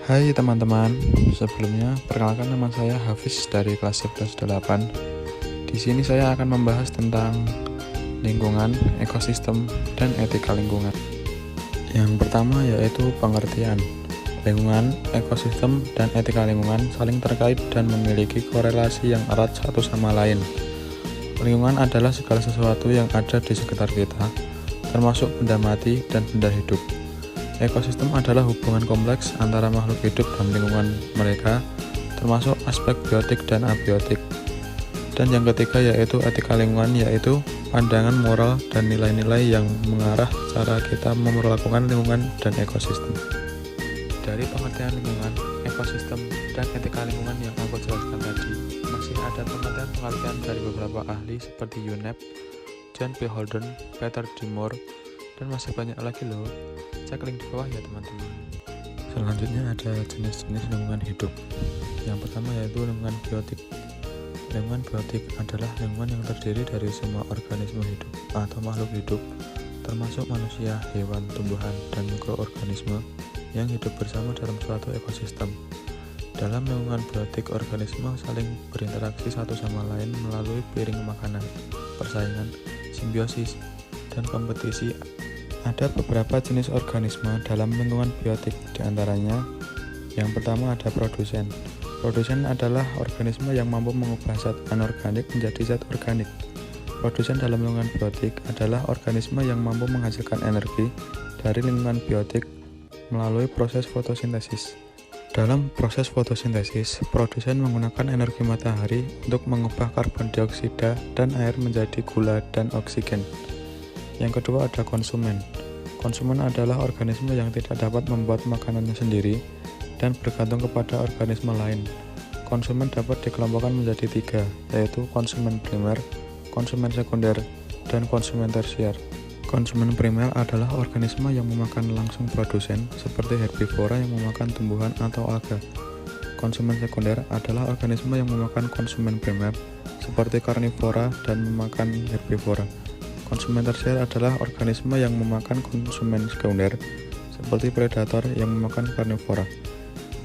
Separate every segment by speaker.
Speaker 1: Hai teman-teman, sebelumnya perkenalkan nama saya Hafiz dari kelas 11 8. Di sini saya akan membahas tentang lingkungan, ekosistem, dan etika lingkungan. Yang pertama yaitu pengertian. Lingkungan, ekosistem, dan etika lingkungan saling terkait dan memiliki korelasi yang erat satu sama lain. Lingkungan adalah segala sesuatu yang ada di sekitar kita, termasuk benda mati dan benda hidup. Ekosistem adalah hubungan kompleks antara makhluk hidup dan lingkungan mereka, termasuk aspek biotik dan abiotik. Dan yang ketiga yaitu etika lingkungan, yaitu pandangan moral dan nilai-nilai yang mengarah cara kita memperlakukan lingkungan dan ekosistem. Dari pengertian lingkungan, ekosistem, dan etika lingkungan yang aku jelaskan tadi, masih ada pengertian-pengertian dari beberapa ahli seperti UNEP, John P. Holden, Peter D. Moore, dan masih banyak lagi loh. Cek link di bawah ya teman-teman. Selanjutnya ada jenis-jenis lingkungan hidup. Yang pertama yaitu lingkungan biotik. Lingkungan biotik adalah lingkungan yang terdiri dari semua organisme hidup atau makhluk hidup, termasuk manusia, hewan, tumbuhan, dan mikroorganisme yang hidup bersama dalam suatu ekosistem. Dalam lingkungan biotik, organisme saling berinteraksi satu sama lain melalui piring makanan, persaingan, simbiosis, dan kompetisi. Ada beberapa jenis organisme dalam lingkungan biotik, diantaranya yang pertama ada produsen. Produsen adalah organisme yang mampu mengubah zat anorganik menjadi zat organik. Produsen dalam lingkungan biotik adalah organisme yang mampu menghasilkan energi dari lingkungan biotik melalui proses fotosintesis. Dalam proses fotosintesis, produsen menggunakan energi matahari untuk mengubah karbon dioksida dan air menjadi gula dan oksigen. Yang kedua ada konsumen. Konsumen adalah organisme yang tidak dapat membuat makanannya sendiri dan bergantung kepada organisme lain. Konsumen dapat dikelompokkan menjadi tiga, yaitu konsumen primer, konsumen sekunder, dan konsumen tersier. Konsumen primer adalah organisme yang memakan langsung produsen, seperti herbivora yang memakan tumbuhan atau alga. Konsumen sekunder adalah organisme yang memakan konsumen primer, seperti karnivora dan memakan herbivora. Konsumen tersier adalah organisme yang memakan konsumen sekunder, seperti predator yang memakan karnivora.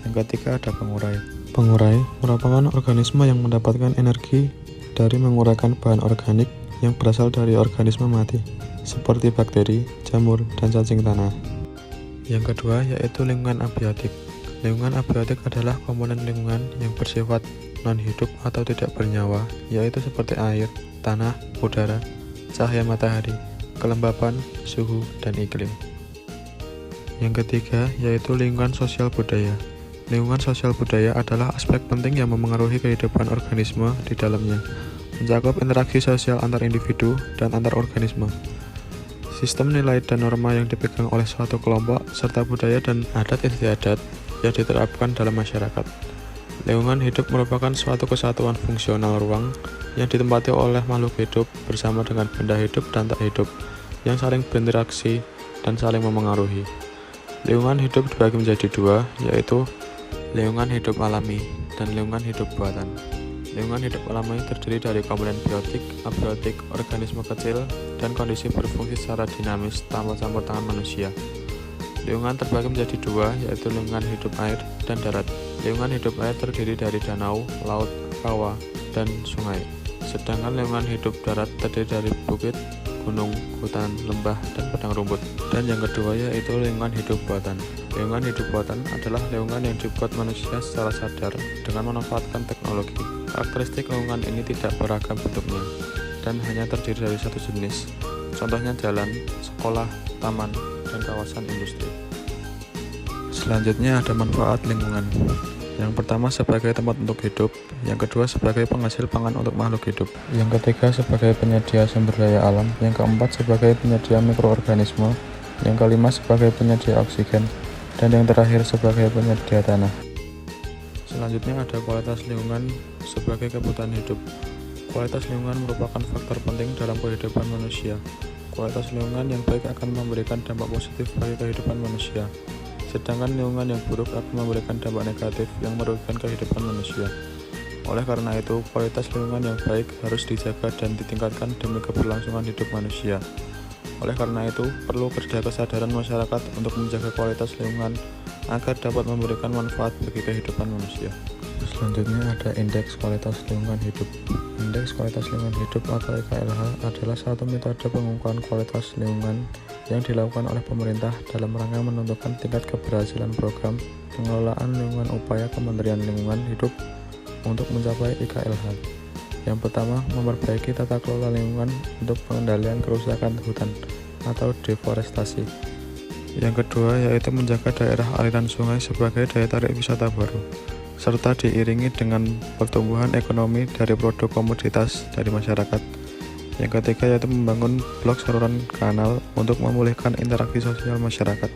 Speaker 1: Yang ketiga ada pengurai. Pengurai merupakan organisme yang mendapatkan energi dari menguraikan bahan organik yang berasal dari organisme mati, seperti bakteri, jamur, dan cacing tanah. Yang kedua yaitu lingkungan abiotik. Lingkungan abiotik adalah komponen lingkungan yang bersifat non-hidup atau tidak bernyawa, yaitu seperti air, tanah, udara, cahaya matahari, kelembapan, suhu, dan iklim. Yang ketiga yaitu lingkungan sosial budaya. Lingkungan sosial budaya adalah aspek penting yang memengaruhi kehidupan organisme di dalamnya, mencakup interaksi sosial antar individu dan antar organisme, sistem nilai dan norma yang dipegang oleh suatu kelompok, serta budaya dan adat istiadat yang diterapkan dalam masyarakat. Lingkungan hidup merupakan suatu kesatuan fungsional ruang yang ditempati oleh makhluk hidup bersama dengan benda hidup dan tak hidup yang saling berinteraksi dan saling memengaruhi. Lingkungan hidup dibagi menjadi dua, yaitu lingkungan hidup alami dan lingkungan hidup buatan. Lingkungan hidup alami terdiri dari komponen biotik, abiotik, organisme kecil, dan kondisi berfungsi secara dinamis tanpa campur tangan manusia. Lingkungan terbagi menjadi dua, yaitu lingkungan hidup air dan darat. Lingkungan hidup air terdiri dari danau, laut, kawah, dan sungai. Sedangkan lingkungan hidup darat terdiri dari bukit, gunung, hutan, lembah, dan padang rumput. Dan yang kedua yaitu lingkungan hidup buatan. Lingkungan hidup buatan adalah lingkungan yang dibuat manusia secara sadar dengan memanfaatkan teknologi. Karakteristik lingkungan ini tidak beragam bentuknya dan hanya terdiri dari satu jenis. Contohnya jalan, sekolah, taman, dan kawasan industri. Selanjutnya ada manfaat lingkungan. Yang pertama sebagai tempat untuk hidup, yang kedua sebagai penghasil pangan untuk makhluk hidup, yang ketiga sebagai penyedia sumber daya alam, yang keempat sebagai penyedia mikroorganisme, yang kelima sebagai penyedia oksigen, dan yang terakhir sebagai penyedia tanah. Selanjutnya ada kualitas lingkungan sebagai kebutuhan hidup. Kualitas lingkungan merupakan faktor penting dalam kehidupan manusia. Kualitas lingkungan yang baik akan memberikan dampak positif bagi kehidupan manusia, sedangkan lingkungan yang buruk akan memberikan dampak negatif yang merugikan kehidupan manusia. Oleh karena itu, kualitas lingkungan yang baik harus dijaga dan ditingkatkan demi keberlangsungan hidup manusia. Oleh karena itu, perlu kerja kesadaran masyarakat untuk menjaga kualitas lingkungan agar dapat memberikan manfaat bagi kehidupan manusia. Selanjutnya ada Indeks Kualitas Lingkungan Hidup. Indeks Kualitas Lingkungan Hidup atau IKLH adalah satu metode pengukuran kualitas lingkungan yang dilakukan oleh pemerintah dalam rangka menentukan tingkat keberhasilan program pengelolaan lingkungan upaya Kementerian Lingkungan Hidup untuk mencapai IKLH. Yang pertama, memperbaiki tata kelola lingkungan untuk pengendalian kerusakan hutan atau deforestasi. Yang kedua, yaitu menjaga daerah aliran sungai sebagai daya tarik wisata baru, serta diiringi dengan pertumbuhan ekonomi dari produk komoditas dari masyarakat. Yang ketiga, yaitu membangun blok saluran kanal untuk memulihkan interaksi sosial masyarakat.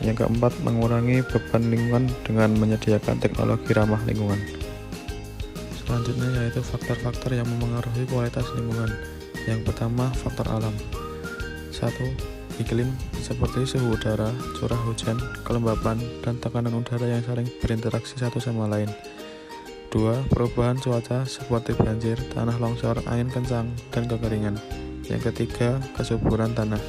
Speaker 1: Yang keempat, mengurangi beban lingkungan dengan menyediakan teknologi ramah lingkungan. Selanjutnya yaitu faktor-faktor yang memengaruhi kualitas lingkungan. Yang pertama, faktor alam. 1. Iklim, seperti suhu udara, curah hujan, kelembapan, dan tekanan udara yang saling berinteraksi satu sama lain. 2. Perubahan cuaca seperti banjir, tanah longsor, angin kencang, dan kekeringan. Yang ketiga, kesuburan tanah,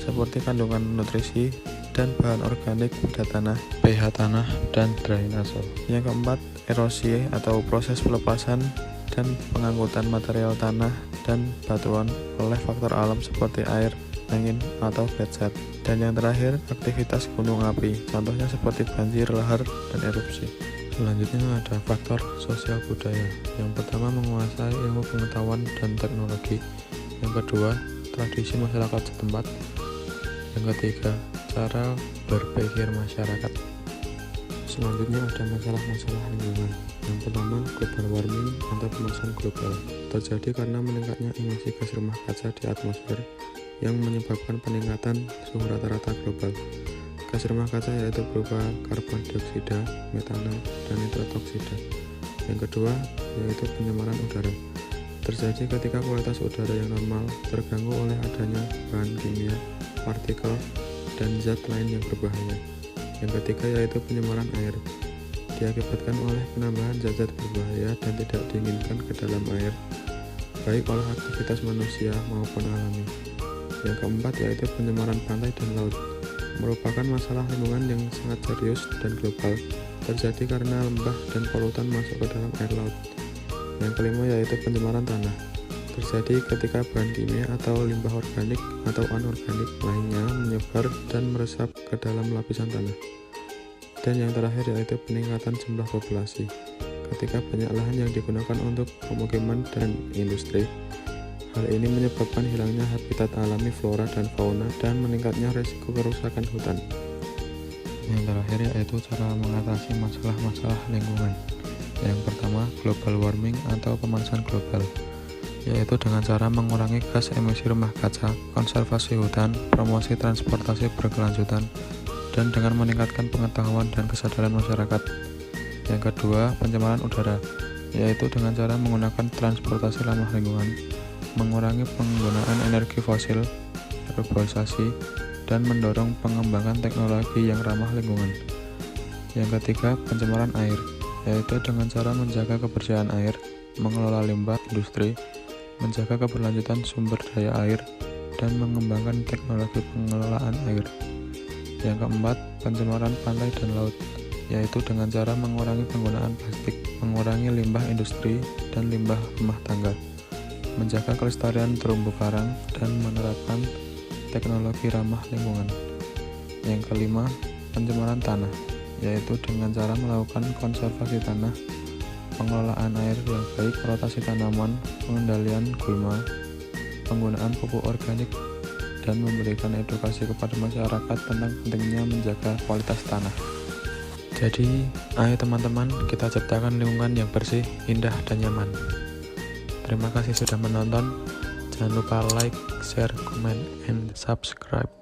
Speaker 1: seperti kandungan nutrisi dan bahan organik pada tanah, pH tanah, dan drainase. Yang keempat, erosi atau proses pelepasan dan pengangkutan material tanah dan batuan oleh faktor alam seperti air, angin, atau gletser. Dan yang terakhir, aktivitas gunung api, contohnya seperti banjir lahar dan erupsi. Selanjutnya ada faktor sosial budaya. Yang pertama, menguasai ilmu pengetahuan dan teknologi. Yang kedua, tradisi masyarakat setempat. Yang ketiga, cara berpikir masyarakat. Selanjutnya ada masalah-masalah lingkungan. Yang pertama, global warming atau pemanasan global terjadi karena meningkatnya emisi gas rumah kaca di atmosfer yang menyebabkan peningkatan suhu rata-rata global. Gas rumah kaca yaitu berupa karbon dioksida, metana, dan nitroksida. Yang kedua yaitu pencemaran udara. Terjadi ketika kualitas udara yang normal terganggu oleh adanya bahan kimia, partikel, dan zat lain yang berbahaya. Yang ketiga yaitu pencemaran air. Diakibatkan oleh penambahan zat-zat berbahaya dan tidak diinginkan ke dalam air, baik oleh aktivitas manusia maupun alami. Yang keempat yaitu pencemaran pantai dan laut, merupakan masalah lingkungan yang sangat serius dan global, terjadi karena limbah dan polutan masuk ke dalam air laut. Yang kelima yaitu pencemaran tanah, terjadi ketika bahan kimia atau limbah organik atau anorganik lainnya menyebar dan meresap ke dalam lapisan tanah. Dan yang terakhir yaitu peningkatan jumlah populasi, ketika banyak lahan yang digunakan untuk pemukiman dan industri. Hal ini menyebabkan hilangnya habitat alami flora dan fauna dan meningkatnya risiko kerusakan hutan. Yang terakhir yaitu cara mengatasi masalah-masalah lingkungan. Yang pertama, global warming atau pemanasan global, yaitu dengan cara mengurangi gas emisi rumah kaca, konservasi hutan, promosi transportasi berkelanjutan, dan dengan meningkatkan pengetahuan dan kesadaran masyarakat. Yang kedua, pencemaran udara, yaitu dengan cara menggunakan transportasi ramah lingkungan, mengurangi penggunaan energi fosil, urbanisasi, dan mendorong pengembangan teknologi yang ramah lingkungan. Yang ketiga, pencemaran air, yaitu dengan cara menjaga kebersihan air, mengelola limbah industri, menjaga keberlanjutan sumber daya air, dan mengembangkan teknologi pengelolaan air. Yang keempat, pencemaran pantai dan laut, yaitu dengan cara mengurangi penggunaan plastik, mengurangi limbah industri dan limbah rumah tangga, menjaga kelestarian terumbu karang, dan menerapkan teknologi ramah lingkungan. Yang kelima, pencemaran tanah, yaitu dengan cara melakukan konservasi tanah, pengelolaan air yang baik, rotasi tanaman, pengendalian gulma, penggunaan pupuk organik, dan memberikan edukasi kepada masyarakat tentang pentingnya menjaga kualitas tanah. Jadi, ayo teman-teman, kita ciptakan lingkungan yang bersih, indah, dan nyaman. Terima kasih sudah menonton. Jangan lupa like, share, comment, and subscribe.